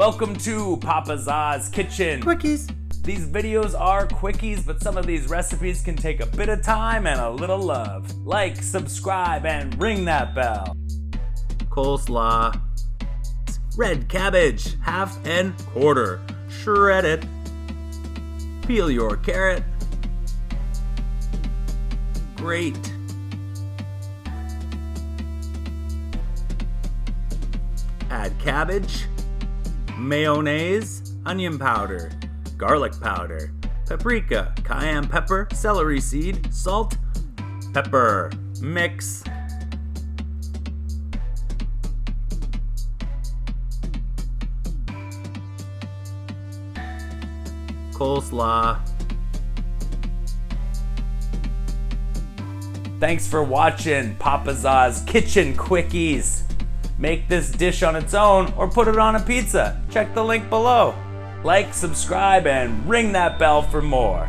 Welcome to Papa Za's Kitchen. Quickies. These videos are quickies, but some of these recipes can take a bit of time and a little love. Like, subscribe, and ring that bell. Coleslaw. Red cabbage, half and quarter. Shred it. Peel your carrot. Grate. Add cabbage, mayonnaise, onion powder, garlic powder, paprika, cayenne pepper, celery seed, salt, pepper. Mix. Coleslaw. Thanks for watching Papa Za's Kitchen Quickies. Make this dish on its own or put it on a pizza. Check the link below. Like, subscribe, and ring that bell for more.